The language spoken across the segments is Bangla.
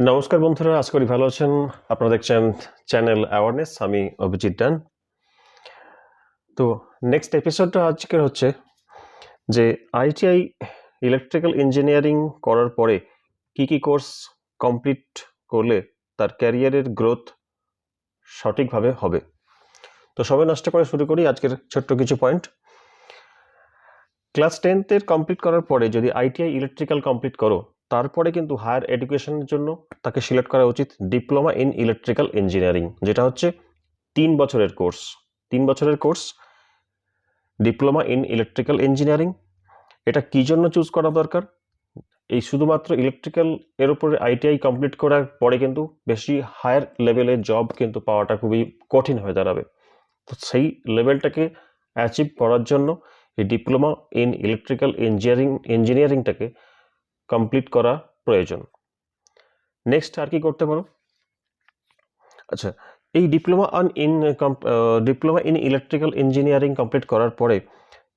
নমস্কার বন্ধুরা, আশা করি ভালো আছেন। আপনারা দেখছেন চ্যানেল অ্যাওয়ারনেস। আমি অভিজিৎ ডান। তো নেক্সট এপিসোডটা আজকের হচ্ছে যে আইটিআই ইলেকট্রিক্যাল ইঞ্জিনিয়ারিং করার পরে কি কি কোর্স কমপ্লিট করলে তার ক্যারিয়ারের গ্রোথ সঠিকভাবে হবে। তো সবাই নষ্ট করে শুরু করি আজকের ছোট্ট কিছু পয়েন্ট। ক্লাস 10 কমপ্লিট করার পরে যদি আইটিআই ইলেকট্রিক্যাল কমপ্লিট করো, তারপরে কিন্তু হায়ার এডুকেশনের জন্য তাকে সিলেক্ট করা উচিত ডিপ্লোমা ইন ইলেকট্রিক্যাল ইঞ্জিনিয়ারিং, যেটা হচ্ছে 3 বছরের কোর্স। 3 বছরের course diploma in electrical engineering. এটা কি জন্য চুজ করা দরকার? এই শুধুমাত্র ইলেকট্রিক্যাল এর উপরে আইটিআই কমপ্লিট করার পরে কিন্তু বেশি হায়ার লেভেলের জব কিন্তু পাওয়াটা খুবই কঠিন হয়ে দাঁড়াবে। তো সেই লেভেলটাকে অ্যাচিভ করার জন্য এই ডিপ্লোমা ইন ইলেকট্রিক্যাল ইঞ্জিনিয়ারিংটাকে কমপ্লিট করা প্রয়োজন। নেক্সট আর কি করতে পারো? আচ্ছা, এই diploma in electrical engineering complete করার পরে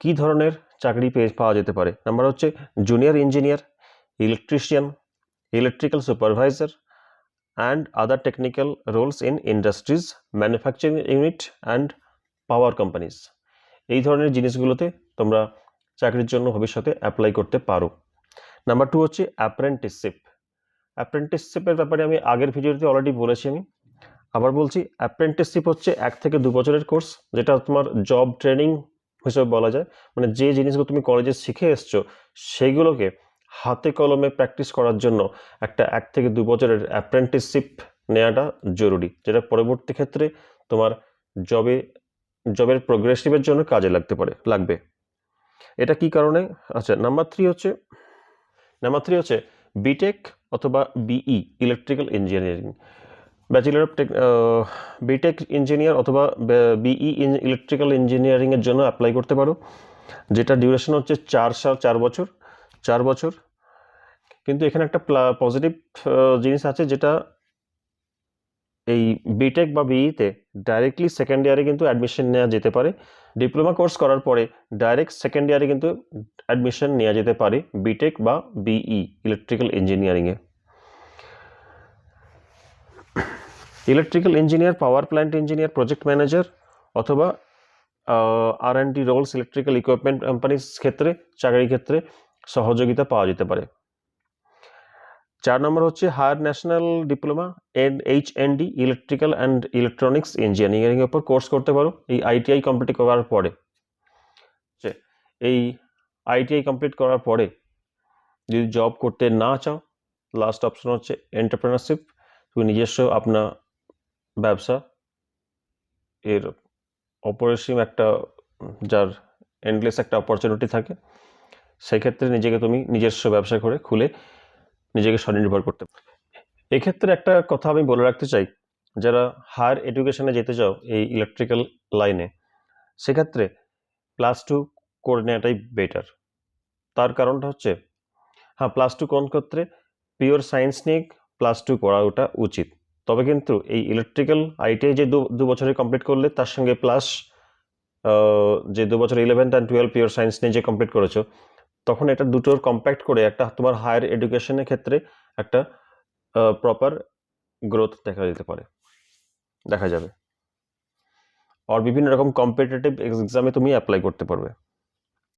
কি ধরনের চাকরি পাওয়া যেতে পারে? নাম্বার হচ্ছে junior engineer, electrician, electrical supervisor and other technical roles in industries, manufacturing unit and power companies. এই ধরনের জিনিসগুলোতে তোমরা চাকরির জন্য ভবিষ্যতে অ্যাপ্লাই করতে পারো। নাম্বার 2 হচ্ছে অ্যাপ্রেন্টিসশিপ। অ্যাপ্রেন্টিসশিপের ব্যাপারে আমি আগের ভিডিওতে অলরেডি বলেছি, আমি আবার বলছি। অ্যাপ্রেন্টিসশিপ হচ্ছে 1 থেকে 2 বছরের কোর্স, যেটা তোমার জব ট্রেনিং হিসেবে বলা যায়। মানে যে জিনিসগুলো তুমি কলেজে শিখে এসছো সেইগুলোকে হাতে কলমে প্র্যাকটিস করার জন্য একটা 1 থেকে 2 বছরের অ্যাপ্রেন্টিসশিপ নেওয়াটা জরুরি, যেটা পরবর্তী ক্ষেত্রে তোমার জবের প্রোগ্রেসিভের জন্য কাজে লাগবে। এটা কি কারণে? আচ্ছা, নাম্বার 3 হচ্ছে বিটেক অথবা BE electrical engineering. Bachelor of BTech engineer অথবা বিই ইলেকট্রিক্যাল ইঞ্জিনিয়ারিংয়ের জন্য অ্যাপ্লাই করতে পারো, যেটা ডিউরেশন হচ্ছে 4 বছর। কিন্তু এখানে একটা পজিটিভ জিনিস আছে, যেটা এই বিটেক বা বিইতে ডাইরেক্টলি সেকেন্ড ইয়ারে কিন্তু অ্যাডমিশন নেওয়া যেতে পারে। ডিপ্লোমা কোর্স করার পরে ডাইরেক্ট সেকেন্ড ইয়ারে কিন্তু অ্যাডমিশন নেওয়া যেতে পারে বিটেক বা বিই ইলেকট্রিক্যাল ইঞ্জিনিয়ারিংয়ে। Electrical engineer, power plant engineer, project manager অথবা R&D রোলস ইলেকট্রিক্যাল ইকুইপমেন্ট কোম্পানির ক্ষেত্রে চাকরির ক্ষেত্রে সহযোগিতা পাওয়া যেতে পারে। 4 নম্বর হচ্ছে higher national diploma HND electrical and electronics engineering এর উপর কোর্স করতে পারো এই আইটিআই কমপ্লিট করার পরে। এই আইটিআই কমপ্লিট করার পরে যদি জব করতে না চাও, লাস্ট অপশন হচ্ছে এন্টারপ্রেনারশিপ। তুমি নিজস্ব আপনার ব্যবসা এর অপরিসীম একটা, যার এন্ডলেস একটা অপরচুনিটি থাকে, সেই ক্ষেত্রে তুমি নিজস্ব ব্যবসা খুলে নিজেকে স্বনির্ভর করতে পারো। এক্ষেত্রে একটা কথা আমি বলে রাখতে চাই, যারা হায়ার এডুকেশনে যেতে চাও এই ইলেকট্রিক্যাল লাইনে, সেক্ষেত্রে +2 করে নেওয়াটাই বেটার। তার কারণটা হচ্ছে, হ্যাঁ, +2 কোন ক্ষেত্রে পিওর সায়েন্স নিয়ে +2 করা ওটা উচিত। তবে কিন্তু এই ইলেকট্রিক্যাল আইটিআই যে 2 বছরে কমপ্লিট করলে, তার সঙ্গে প্লাস যে 2 বছর 11th and 12 পিওর সায়েন্স নিয়ে যে কমপ্লিট করেছো, তখন এটা দুটোর কম্প্যাক্ট করে একটা তোমার হায়ার এডুকেশনের ক্ষেত্রে একটা প্রপার গ্রোথ দেখা যাবে। আর বিভিন্ন রকম কম্পিটিটিভ এক্সামে তুমি অ্যাপ্লাই করতে পারবে।